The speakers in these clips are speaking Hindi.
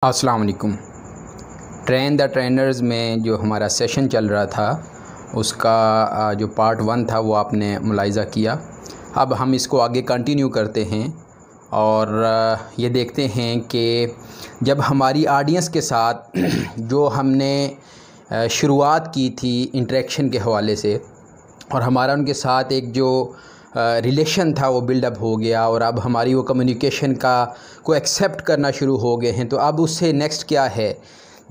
अस्सलाम वालेकुम। ट्रेन द ट्रेनर्स में जो हमारा सेशन चल रहा था उसका जो पार्ट 1 था वो आपने मुलाहिज़ा किया। अब हम इसको आगे कंटिन्यू करते हैं और ये देखते हैं कि जब हमारी ऑडियंस के साथ जो हमने शुरुआत की थी इंटरेक्शन के हवाले से और हमारा उनके साथ एक जो रिलेशन था वो बिल्डअप हो गया और अब हमारी वो कम्युनिकेशन को एक्सेप्ट करना शुरू हो गए हैं। तो अब उससे नेक्स्ट क्या है,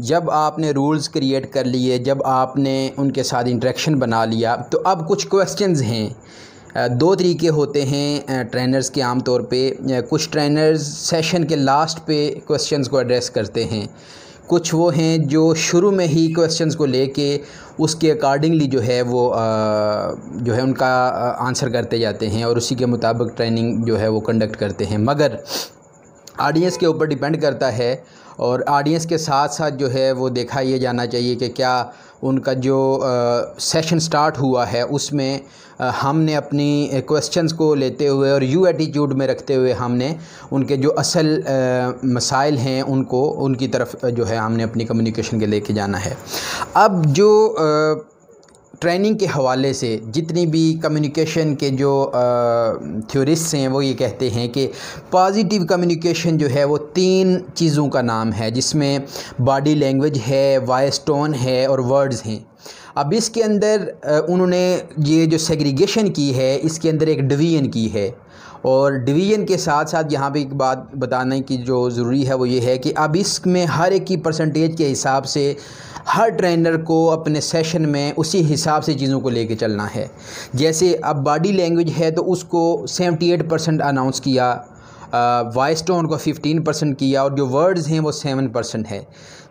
जब आपने रूल्स क्रिएट कर लिए, जब आपने उनके साथ इंटरेक्शन बना लिया, तो अब कुछ क्वेश्चंस हैं। दो तरीके होते हैं ट्रेनर्स के आम तौर पे। कुछ ट्रेनर्स सेशन के लास्ट पे क्वेश्चंस को एड्रेस करते हैं, कुछ वो हैं जो शुरू में ही क्वेश्चंस को लेके उसके अकॉर्डिंगली जो है वो उनका आंसर करते जाते हैं और उसी के मुताबिक ट्रेनिंग जो है वो कंडक्ट करते हैं। मगर ऑडियंस के ऊपर डिपेंड करता है और ऑडियंस के साथ साथ जो है वो देखा ये जाना चाहिए कि क्या उनका जो सेशन स्टार्ट हुआ है उसमें हमने अपनी क्वेश्चंस को लेते हुए और यू एटीट्यूड में रखते हुए हमने उनके जो असल मसाइल हैं उनको उनकी तरफ जो है हमने अपनी कम्युनिकेशन के लेके जाना है। अब जो ट्रेनिंग के हवाले से जितनी भी कम्युनिकेशन के जो थ्योरिस्ट्स हैं वो ये कहते हैं कि पॉजिटिव कम्युनिकेशन जो है वो 3 चीज़ों का नाम है, जिसमें बॉडी लैंग्वेज है, वॉइस टोन है और वर्ड्स हैं। अब इसके अंदर उन्होंने ये जो सेग्रीगेशन की है इसके अंदर एक डिवीज़न की है और डिवीज़न के साथ साथ यहाँ पे एक बात बताने की जो ज़रूरी है वो ये है कि अब इसमें हर एक की परसेंटेज के हिसाब से हर ट्रेनर को अपने सेशन में उसी हिसाब से चीज़ों को लेके चलना है। जैसे अब बॉडी लैंग्वेज है तो उसको 78% अनाउंस किया, वॉइस टोन को 15% किया और जो वर्ड्स हैं वो 7% है।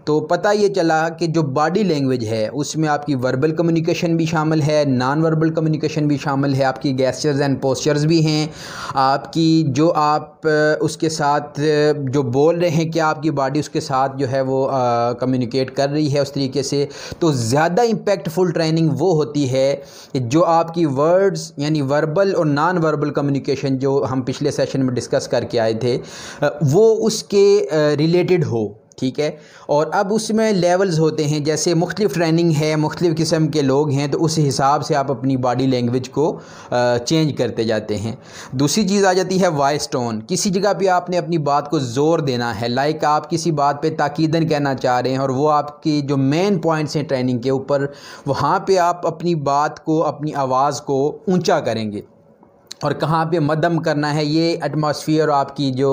तो पता ये चला कि जो बॉडी लैंग्वेज है उसमें आपकी वर्बल कम्युनिकेशन भी शामिल है, नॉन वर्बल कम्युनिकेशन भी शामिल है, आपकी गेस्चर्स एंड पोस्चर्स भी हैं, आपकी जो आप उसके साथ जो बोल रहे हैं क्या आपकी बॉडी उसके साथ जो है वो कम्युनिकेट कर रही है उस तरीके से। तो ज़्यादा इम्पैक्टफुल ट्रेनिंग वो होती है कि जो आपकी वर्ड्स यानी वर्बल और नॉन वर्बल कम्युनिकेशन जो हम पिछले सेशन में डिस्कस करके आए थे वो उसके रिलेटेड हो, ठीक है। और अब उसमें लेवल्स होते हैं, जैसे मुख्तलिफ ट्रेनिंग है, मुख्तलिफ किस्म के लोग हैं, तो उस हिसाब से आप अपनी बॉडी लैंग्वेज को चेंज करते जाते हैं। दूसरी चीज़ आ जाती है वॉइस टोन। किसी जगह पे आपने अपनी बात को ज़ोर देना है, लाइक आप किसी बात पे ताकीदन कहना चाह रहे हैं और वो आपकी जो मेन पॉइंट्स हैं ट्रेनिंग के ऊपर, वहाँ पे आप अपनी बात को, अपनी आवाज़ को ऊंचा करेंगे और कहाँ पे मध्यम करना है। ये एटमॉस्फेयर आपकी जो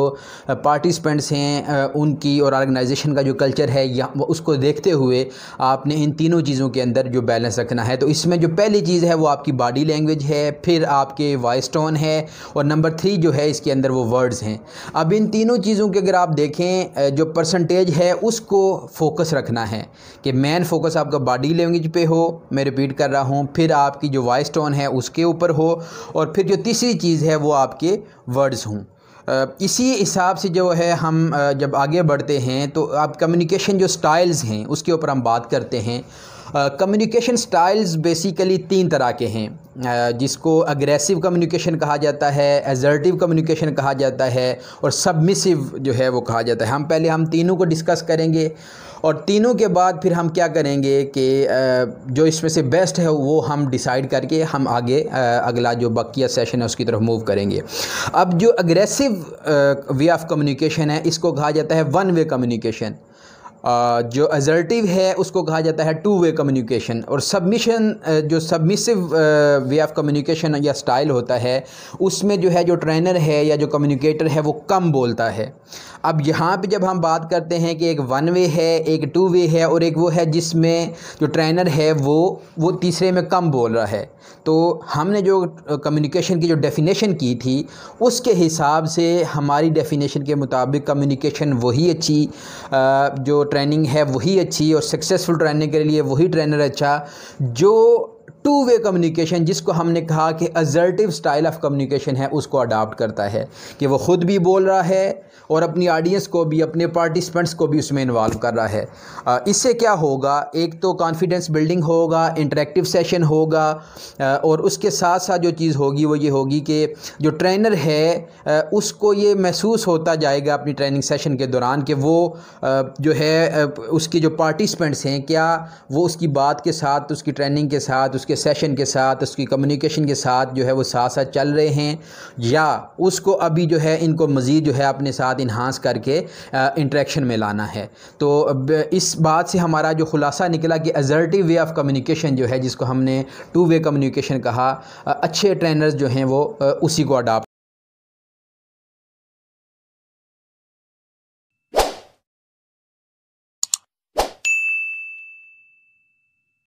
पार्टिसिपेंट्स हैं उनकी और ऑर्गेनाइजेशन का जो कल्चर है या उसको देखते हुए आपने इन तीनों चीज़ों के अंदर जो बैलेंस रखना है। तो इसमें जो पहली चीज़ है वो आपकी बॉडी लैंग्वेज है, फिर आपके वॉइस टोन है और नंबर 3 जो है इसके अंदर वो वर्ड्स हैं। अब इन तीनों चीज़ों के अगर आप देखें जो परसेंटेज है उसको फोकस रखना है कि मेन फोकस आपका बॉडी लैंग्वेज पे हो, मैं रिपीट कर रहा हूँ, फिर आपकी जो वॉइस टोन है उसके ऊपर हो और फिर जो तीसरी चीज़ है वो आपके वर्ड्स हों। इसी हिसाब से जो है हम जब आगे बढ़ते हैं तो आप कम्युनिकेशन जो स्टाइल्स हैं उसके ऊपर हम बात करते हैं। कम्युनिकेशन स्टाइल्स बेसिकली 3 तरह के हैं, जिसको अग्रेसिव कम्युनिकेशन कहा जाता है, असर्टिव कम्युनिकेशन कहा जाता है और सबमिसिव जो है वो कहा जाता है। हम तीनों को डिस्कस करेंगे और तीनों के बाद फिर हम क्या करेंगे कि जो इसमें से बेस्ट है वो हम डिसाइड करके हम आगे अगला जो बाकिया सेशन है उसकी तरफ मूव करेंगे। अब जो अग्रेसिव वे ऑफ कम्युनिकेशन है इसको कहा जाता है 1 वे कम्युनिकेशन, जो असर्टिव है उसको कहा जाता है 2 वे कम्युनिकेशन और जो सबमिसिव वे ऑफ कम्युनिकेशन या स्टाइल होता है उसमें जो है जो ट्रेनर है या जो कम्युनिकेटर है वो कम बोलता है। अब यहाँ पे जब हम बात करते हैं कि एक 1 वे है, एक 2 वे है और एक वो है जिसमें जो ट्रेनर है वो तीसरे में कम बोल रहा है, तो हमने जो कम्युनिकेशन की जो डेफिनेशन की थी उसके हिसाब से हमारी डेफिनेशन के मुताबिक कम्युनिकेशन वही अच्छी, जो ट्रेनिंग है वही अच्छी और सक्सेसफुल ट्रेनिंग के लिए वही ट्रेनर अच्छा जो टू वे कम्युनिकेशन, जिसको हमने कहा कि असर्टिव स्टाइल ऑफ कम्युनिकेशन है, उसको अडॉप्ट करता है कि वो ख़ुद भी बोल रहा है और अपनी ऑडियंस को भी, अपने पार्टिसिपेंट्स को भी उसमें इन्वॉल्व कर रहा है। इससे क्या होगा, एक तो कॉन्फिडेंस बिल्डिंग होगा, इंटरेक्टिव सेशन होगा, और उसके साथ साथ जो चीज़ होगी वो ये होगी कि जो ट्रेनर है उसको ये महसूस होता जाएगा अपनी ट्रेनिंग सेशन के दौरान कि वो जो है उसके जो पार्टिसिपेंट्स हैं, क्या वो उसकी बात के साथ, उसकी ट्रेनिंग के साथ, उसके सेशन के साथ, उसकी कम्युनिकेशन के साथ जो है वो साथ साथ चल रहे हैं, या उसको अभी जो है इनको मज़ीद जो है अपने साथ इन्हांस करके इंटरेक्शन में लाना है। तो इस बात से हमारा जो खुलासा निकला कि असर्टिव वे ऑफ कम्युनिकेशन जो है, जिसको हमने टू वे कम्युनिकेशन कहा, अच्छे ट्रेनर्स जो हैं वो उसी को अडॉप्ट